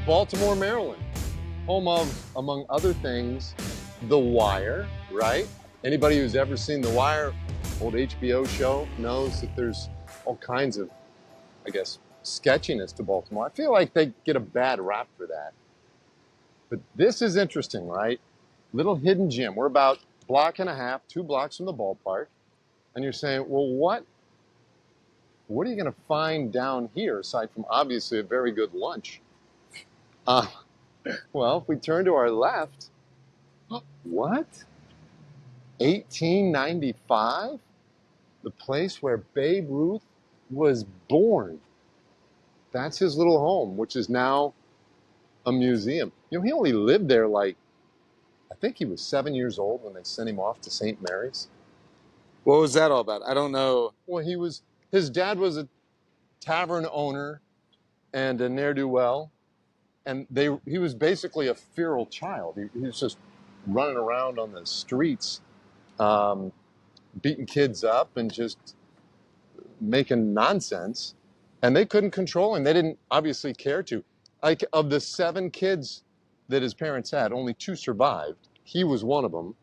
Baltimore, Maryland, home of, among other things, The Wire, right? Anybody who's ever seen The Wire, old HBO show, knows that there's all kinds of, I guess, sketchiness to Baltimore. I feel like they get a bad rap for that. But this is interesting, right? Little hidden gem. We're about a block and a half, 2 blocks from the ballpark. And you're saying, well, what are you going to find down here, aside from obviously a very good lunch? Well, if we turn to our left, what? 1895? The place where Babe Ruth was born. That's his little home, which is now a museum. You know, he only lived there I think he was 7 years old when they sent him off to St. Mary's. What was that all about? I don't know. Well, his dad was a tavern owner and a ne'er-do-well. And he was basically a feral child. He was just running around on the streets, beating kids up and just making nonsense. And they couldn't control him. They didn't obviously care to. Like, of the 7 kids that his parents had, only 2 survived. He was one of them.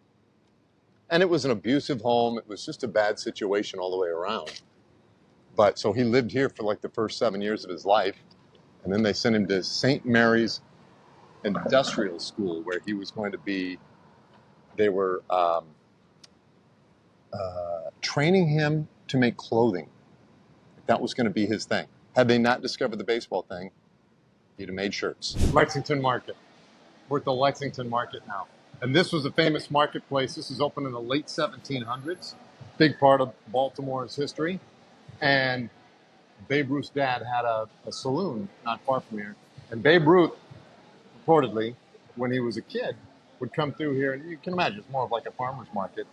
And it was an abusive home. It was just a bad situation all the way around. But so he lived here for like the first 7 years of his life. And then they sent him to St. Mary's Industrial School, where he was going to be, they were training him to make clothing. That was going to be his thing. Had they not discovered the baseball thing, he'd have made shirts. Lexington Market. We're at the Lexington Market now. And this was a famous marketplace. This was opened in the late 1700s. Big part of Baltimore's history. And Babe Ruth's dad had a saloon not far from here. And Babe Ruth, reportedly, when he was a kid, would come through here. And you can imagine, it's more of like a farmer's market.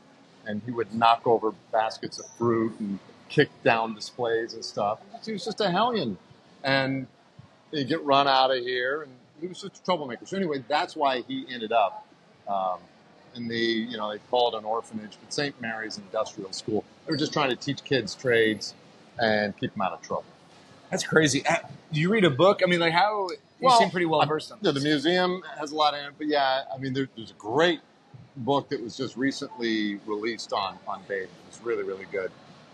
And he would knock over baskets of fruit and kick down displays and stuff. He was just a hellion. And he'd get run out of here. And he was just a troublemaker. So anyway, that's why he ended up in they call it an orphanage, but St. Mary's Industrial School. They were just trying to teach kids trades and keep them out of trouble. That's crazy. Do you read a book? I mean, like how you seem pretty well versed on this. The museum has a lot in it, but yeah, I mean, there's a great book that was just recently released on Babe. It's really, really good.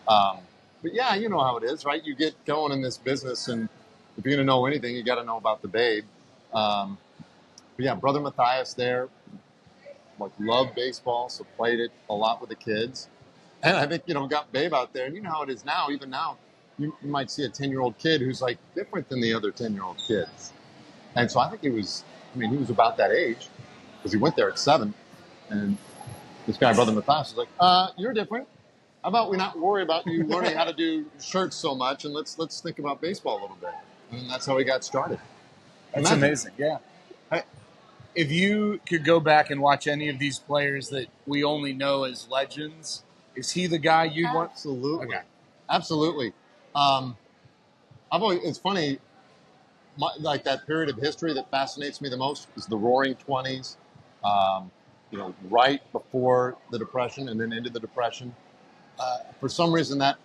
But yeah, you know how it is, right? You get going in this business, and if you're going to know anything, you got to know about the Babe. But yeah, Brother Matthias there, loved baseball, so played it a lot with the kids. And I think, got Babe out there. And you know how it is now, even now, you might see a 10-year-old kid who's different than the other 10-year-old kids. And so I think he was about that age because he went there at 7. And this guy, Brother Matthias, was like, you're different. How about we not worry about you learning how to do shirts so much, and let's think about baseball a little bit. And that's how he got started. That's amazing. Yeah. If you could go back and watch any of these players that we only know as legends, is he the guy you'd want? Absolutely. Okay. Absolutely. It's funny, that period of history that fascinates me the most is the Roaring 20s, right before the Depression and then into the Depression. For some reason, that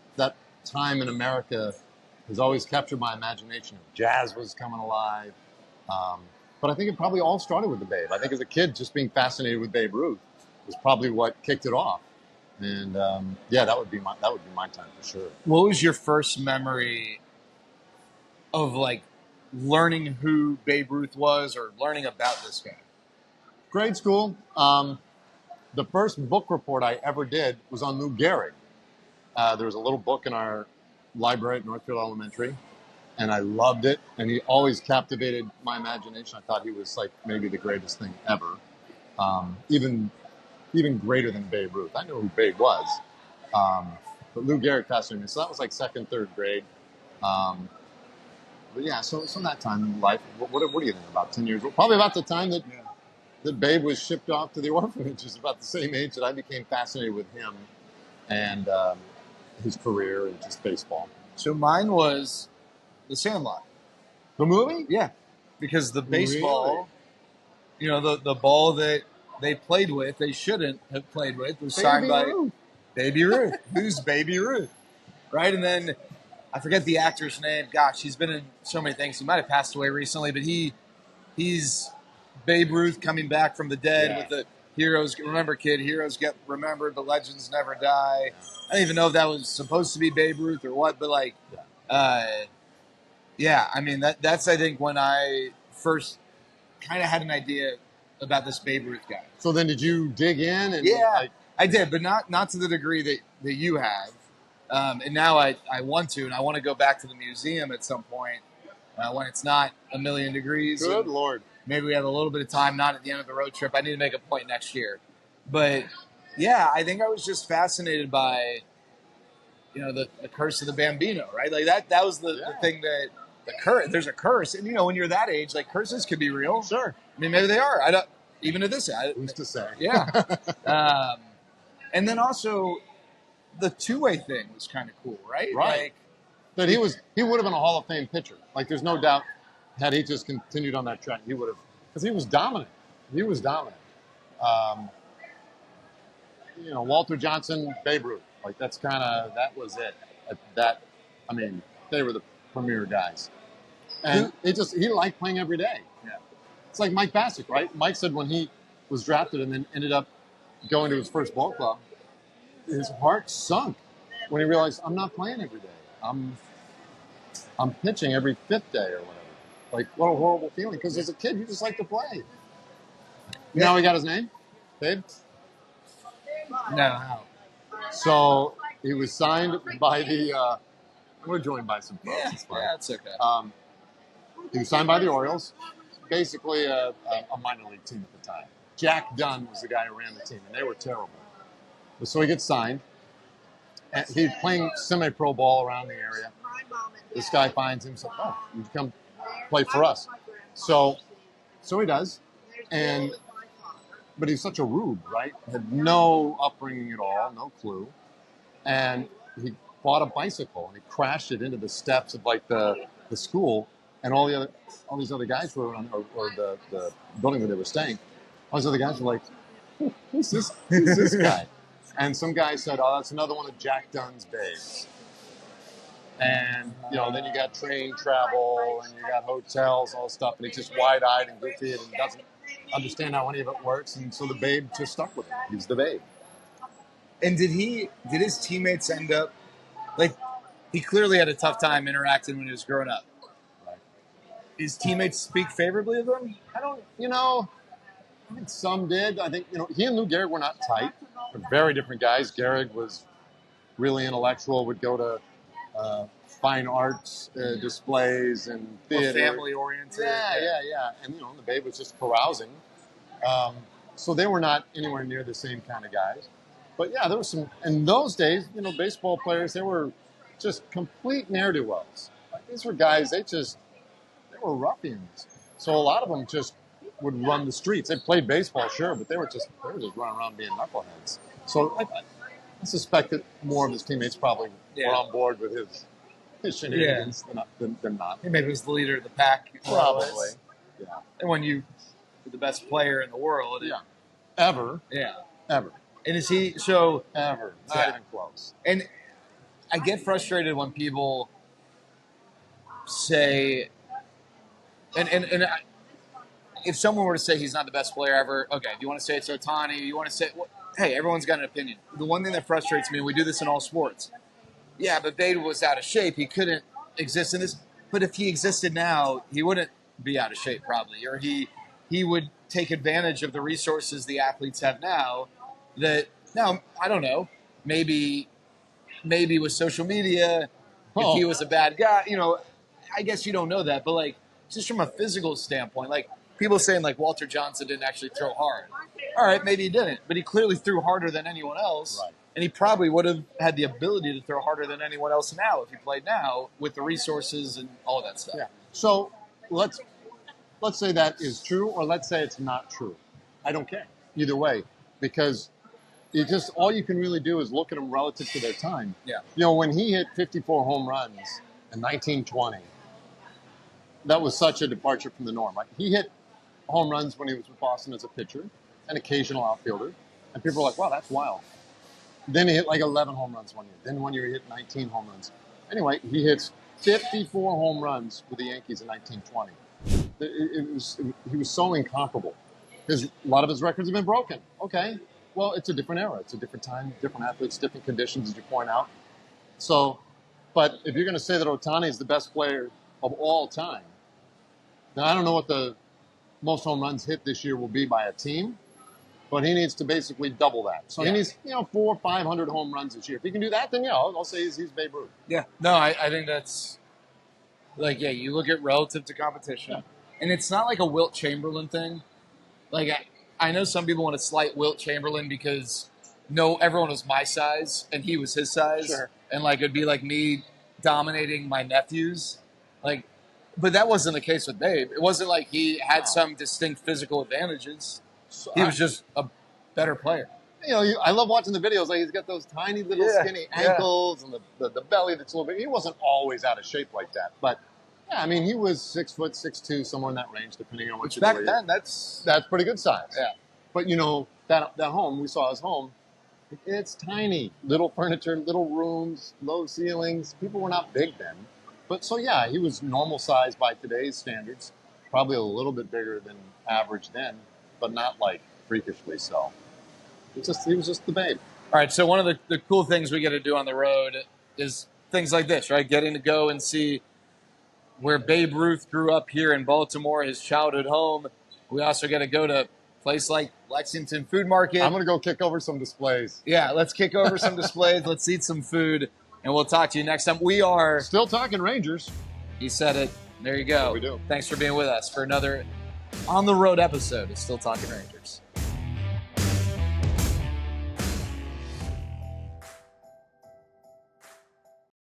time in America has always captured my imagination. Jazz was coming alive. But I think it probably all started with the Babe. I think as a kid, just being fascinated with Babe Ruth was probably what kicked it off. And that would be my time for sure. What was your first memory of learning who Babe Ruth was or learning about this guy? Grade school. The first book report I ever did was on Lou Gehrig. There was a little book in our library at Northfield Elementary, and I loved it. And he always captivated my imagination. I thought he was maybe the greatest thing ever. Even greater than Babe Ruth. I knew who Babe was. But Lou Gehrig fascinated me. So that was 2nd, 3rd grade. But yeah, so that time in life, what do you think, about 10 years old? Probably about the time that Babe was shipped off to the orphanage. Is about the same age that I became fascinated with him and his career and just baseball. So mine was The Sandlot. The movie? Yeah. Because the baseball, the ball that they played with, they shouldn't have played with, was signed by Baby Ruth. Who's Baby Ruth? Right? And then I forget the actor's name. Gosh, he's been in so many things. He might have passed away recently, but he he's Babe Ruth coming back from the dead with the heroes. Remember, kid, heroes get remembered, but legends never die. I don't even know if that was supposed to be Babe Ruth or what, but like, I mean, that's I think when I first kind of had an idea about this Babe Ruth guy. So then did you dig in? And I did, but not to the degree that you have. And now I want to, and I want to go back to the museum at some point when it's not a million degrees. Good Lord. Maybe we have a little bit of time, not at the end of the road trip. I need to make a point next year. But, yeah, I think I was just fascinated by, the curse of the Bambino, right? Like that was the thing that there's a curse. And, when you're that age, like curses could be real. Sure. I mean, maybe they are. I don't, even at this age. Who's to say? Yeah. And then also the two-way thing was kind of cool, right? Right. That he would have been a Hall of Fame pitcher. Like, there's no doubt, had he just continued on that track, he would have, because he was dominant. Walter Johnson, Babe Ruth. Like, that was it. They were the premier guys. And he liked playing every day. Yeah. It's like Mike Bassick, right? Mike said when he was drafted and then ended up going to his first ball club, his heart sunk when he realized, I'm not playing every day. I'm pitching every fifth day or whatever. Like, what a horrible feeling. Because as a kid, you just like to play. You know how he got his name? Babe? No. So he was signed by the we're joined by some folks. Yeah, it's fine. It's okay. He was signed by the Orioles, basically a minor league team at the time. Jack Dunn was the guy who ran the team, and they were terrible. So he gets signed. And he's playing semi-pro ball around the area. This guy finds him, says, "Oh, you come play for us." So he does, but he's such a rube, right? Had no upbringing at all, no clue, and he bought a bicycle and he crashed it into the steps of like the school, and all these other guys were on, or the building where they were staying. All these other guys were like, "Who's this guy?" And some guy said, "Oh, that's another one of Jack Dunn's babes." And, then you got train travel and you got hotels, all this stuff. And he's just wide-eyed and goofy and doesn't understand how any of it works. And so the Babe just stuck with him. He's the Babe. And did his teammates end up, like, he clearly had a tough time interacting when he was growing up. Right. His teammates speak favorably of him? I think some did. I think, he and Lou Gehrig were not tight. They're very different guys. Gehrig was really intellectual, would go to fine arts displays and theater. Family oriented. Yeah. And, the Babe was just carousing. So they were not anywhere near the same kind of guys. But, yeah, there was some, in those days, baseball players, they were just complete ne'er-do-wells. Like, these were guys, they were ruffians. So a lot of them just would run the streets. They played baseball, sure, but they were just running around being knuckleheads. So I suspect that more of his teammates probably were on board with his shenanigans than not. He maybe was the leader of the pack. Probably. Yeah. And when you're the best player in the world. Ever. Yeah. Ever. And is he so ever? Not even close. And I get frustrated when people say, and if someone were to say he's not the best player ever, okay, if you want to say it's Ohtani, you want to say, hey, everyone's got an opinion. The one thing that frustrates me, and we do this in all sports, but Babe was out of shape. He couldn't exist in this. But if he existed now, he wouldn't be out of shape probably, or he would take advantage of the resources the athletes have now. Now, I don't know, maybe with social media, if he was a bad guy, I guess you don't know that, but like just from a physical standpoint, like people saying like Walter Johnson didn't actually throw hard. All right, maybe he didn't, but he clearly threw harder than anyone else. Right. And he probably would have had the ability to throw harder than anyone else now if he played now with the resources and all of that stuff. Yeah. So let's say that is true, or let's say it's not true. I don't care either way, because all you can really do is look at them relative to their time. Yeah. When he hit 54 home runs in 1920, that was such a departure from the norm. Like, he hit home runs when he was with Boston as a pitcher, an occasional outfielder, and people were like, wow, that's wild. Then he hit like 11 home runs one year. Then one year he hit 19 home runs. Anyway, he hits 54 home runs with the Yankees in 1920. He was so incomparable. A lot of his records have been broken. Okay, well, it's a different era. It's a different time, different athletes, different conditions, as you point out. So, but if you're going to say that Ohtani is the best player of all time, then I don't know what the most home runs hit this year will be by a team, but he needs to basically double that. So he needs, 400 or 500 home runs this year. If he can do that, then I'll say he's Babe Ruth. Yeah, no, I think that's like, you look at relative to competition, and it's not like a Wilt Chamberlain thing. Like, I know some people want to slight Wilt Chamberlain because everyone was my size and he was his size. Sure. And like, it'd be like me dominating my nephews. Like, but that wasn't the case with Babe. It wasn't like he had some distinct physical advantages. He was just a better player. I love watching the videos. Like, he's got those tiny little skinny ankles and the belly that's a little bit. He wasn't always out of shape like that, but yeah, I mean, he was 6 foot, 6'2", somewhere in that range, depending on what you back then, that's pretty good size. Yeah. But that home, we saw his home. It's tiny, little furniture, little rooms, low ceilings. People were not big then, but he was normal size by today's standards. Probably a little bit bigger than average then, but not like freakishly so. He was just the Babe. All right. So one of the cool things we get to do on the road is things like this, right? Getting to go and see where Babe Ruth grew up here in Baltimore, his childhood home. We also get to go to a place like Lexington Food Market. I'm going to go kick over some displays. Yeah, let's kick over some displays. Let's eat some food, and we'll talk to you next time. We are still talking Rangers. He said it. There you go. We do. Thanks for being with us for another on-the-road episode of Still Talking Rangers.